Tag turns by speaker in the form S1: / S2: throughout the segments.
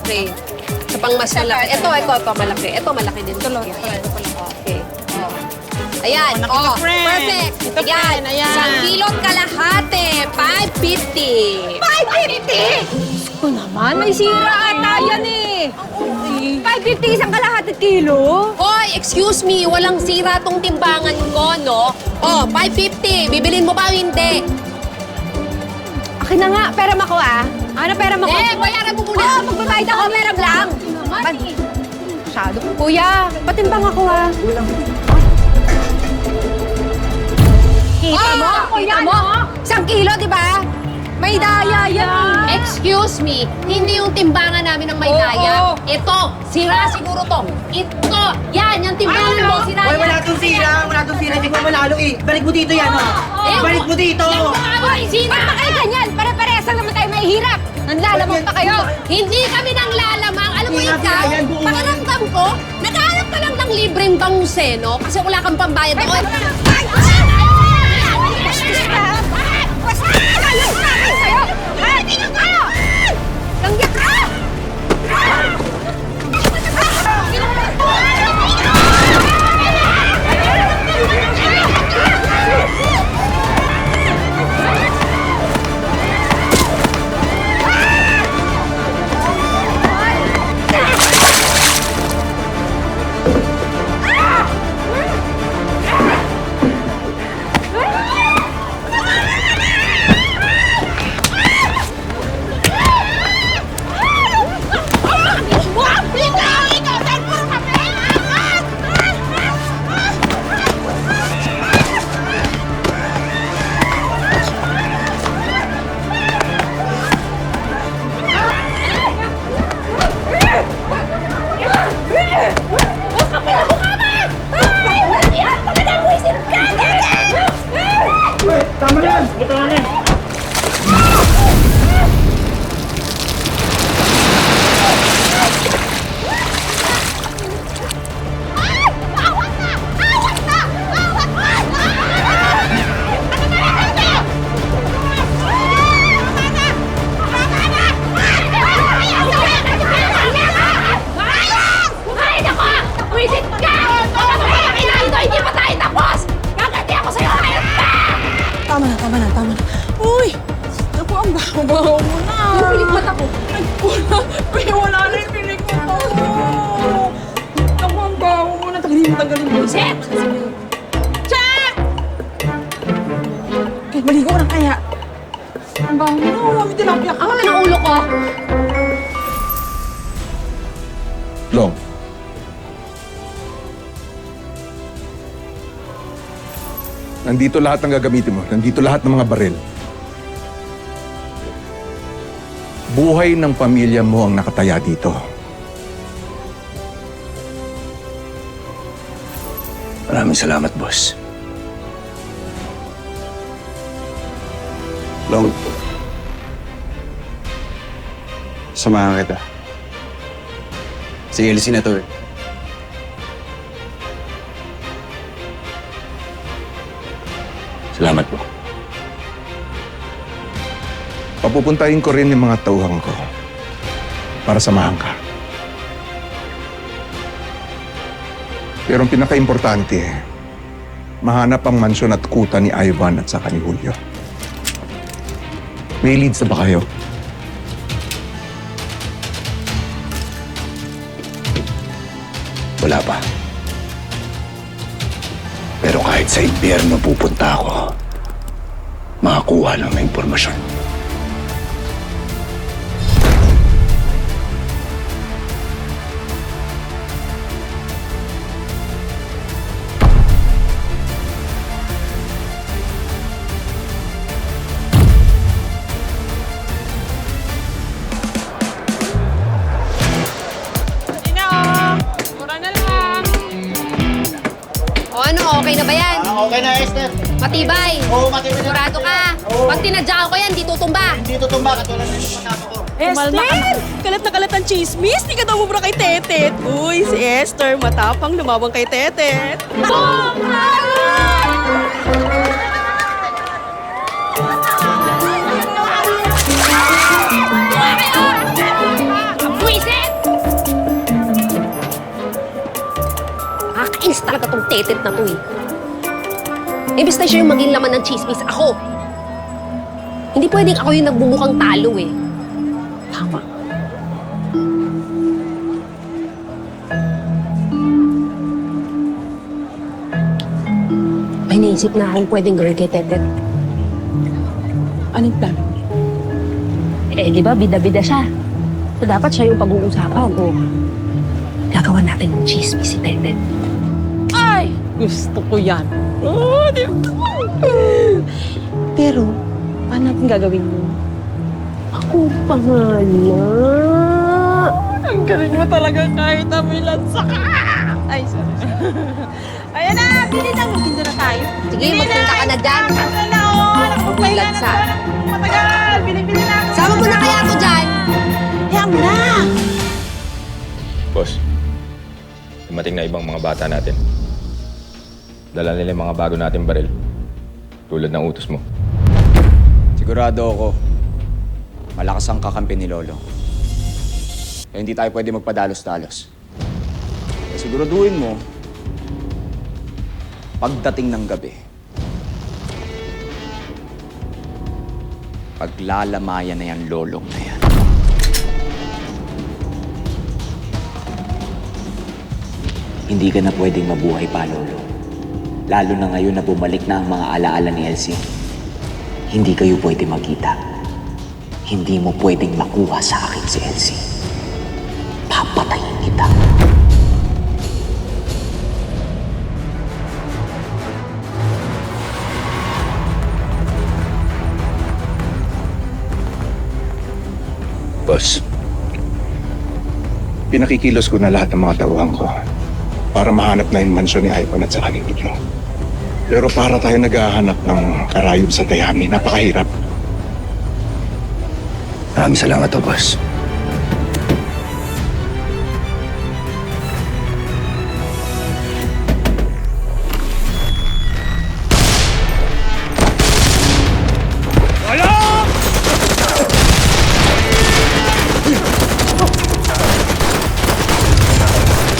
S1: Okay. Sa pang mas malaki. Ito, malaki. Ito, malaki din. Okay. Ayan.
S2: Nakita, friend.
S1: Perfect.
S2: Ito,
S1: Ayan.
S2: friend. Ayan.
S1: 1 kilong kalahati. 550.
S3: 550? Ito naman, may sira ata yan eh. 550 isang kalahati kilo?
S1: Hoy, excuse me. Walang sira tong timbangan ko, no? 550. Bibilin mo ba o hindi?
S3: Akin na nga, pera mo ko ah. Ano pera mo ko?
S1: Bayaran mo muna.
S3: Magbabayad ako, pera lang. Masyado. Kuya, patimbang ako ah. Kita mo? Kita mo? 1 kilo, di ba? May daya yan.
S1: Excuse me, hindi yung timbangan namin ng may daya. Ito, sira siguro to. Ito, yan, yung timbangan mo, sira
S4: Hoy,
S1: yan.
S4: wala tong sira. Wala tong sira. Hindi ko manalo eh. Balik mo dito yan, oh. Balik mo dito.
S3: Hoy, ba't ba kayo ganyan? Pare-parehas lang naman tayo mahihirap. Nanlalamang pa kayo.
S1: Hindi kami nang lalamang. Alam mo
S4: Hindi nga
S1: ikaw,
S4: sira yan, buong
S1: pakiramdam ko, naghahanap ka lang ng libreng banguseno kasi wala kang pambayad ako.
S4: Tama na yan. Ito na yan.
S2: Tama na. Uy! Naku, ang baho-baho mo na.
S3: Yung pilikmat ako.
S2: Uy, wala na yung pilikmat ako. Naku, ang baho mo na. Tagalin mo. Set! Check! Okay, maligo ko na kaya. Ang baho mo na. Mami, tilapia ka.
S1: Ang ng ulo ko.
S5: Long. Nandito lahat ng gagamitin mo. Nandito lahat ng mga baril. Buhay ng pamilya mo ang nakataya dito.
S6: Maraming salamat, boss.
S7: Long. Samahan kita. Sige, alisin na to eh.
S6: Salamat po.
S5: Papupuntahin ko rin yung mga tauhan ko para samahan ka. Pero ang pinaka-importante, mahanap ang mansyon at kuta ni Ivan at saka ni Julio. May leads na ba kayo?
S6: Wala pa. Pero kahit sa impyerno pupunta ako, makakuha lang ng impormasyon.
S1: O ano, okay na ba yan?
S4: Okay na, Esther.
S1: Matibay.
S4: Oo, matibay na.
S1: Sigurado ka.
S4: Oo.
S1: Pag tinadyakan ko yan, di tutumba.
S4: Hindi tutumba. Katulad na yung pagkato ko.
S2: Esther! Kalat na kalat ang chismis. Di ka daw mubra kay Tetet. Uy, si Esther, matapang lumabang kay Tetet.
S3: Buwisit!
S1: talaga tong tetet na to eh. Imbis na siya yung maging laman ng chismis, ako. Hindi pwedeng ako yung nagbubukang talo eh. Tama. May naisip na akong pwedeng girl kay Tetet.
S2: Anong plan?
S1: Eh, di ba, bida-bida siya. So, dapat siya yung pag-uusapan o gagawa natin ng chismis si Tetet.
S2: Ay! Gusto ko yan. Oh, di ba? Pero, paano natin gagawin mo?
S1: Ako pa nga na.
S2: Ang galing mo talaga kahit amilansa ka! Ay, sorry. Ayan na! Bili na! Magtinda na tayo.
S1: Sige, magpunta ka na dyan.
S2: Ano na oh! Nakapagpahinga na
S1: Lansa.
S2: tayo ng matagal! Bili-bili na!
S1: Sama mo na kaya ako dyan.
S2: Kaya mo na!
S8: Boss, dumating na ibang mga bata natin. Dala nila yung mga bago nating baril. Tulad ng utos mo.
S7: Sigurado ako, malakas ang kakampi ni Lolo. Kaya hindi tayo pwede magpadalos-dalos. Kaya siguraduhin mo, pagdating ng gabi, paglalamayan na yan lolong na yan.
S9: Hindi ka na pwedeng mabuhay pa, Lolo. Lalo na ngayon na bumalik na ang mga alaala ni Elsie. Hindi kayo pwede magkita. Hindi mo pwedeng makuha sa akin si Elsie. Papatayin kita.
S5: Boss, pinakikilos ko na lahat ng mga tauhan ko para mahanap na yung mansyon ni Ivan at saka ni Lolo. Pero para tayo naghahanap ng karayom sa dayami, napakahirap.
S6: Maraming salamat to, boss.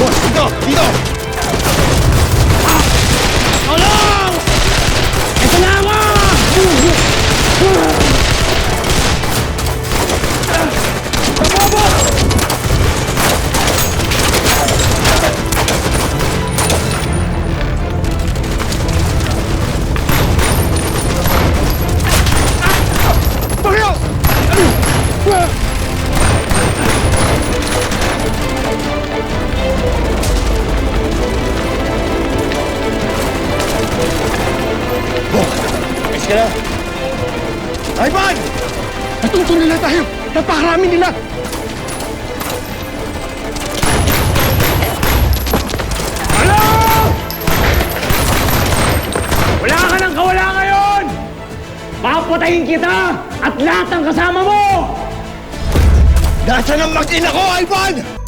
S5: Boss, dito! Dito! Ivan! Natuntun nila tayo! Napakarami nila!
S6: Ano? Wala ka nang kawala ngayon! Papatayin kita at lahat ng kasama mo!
S5: Nasaan ang mag-ina ko, Ivan?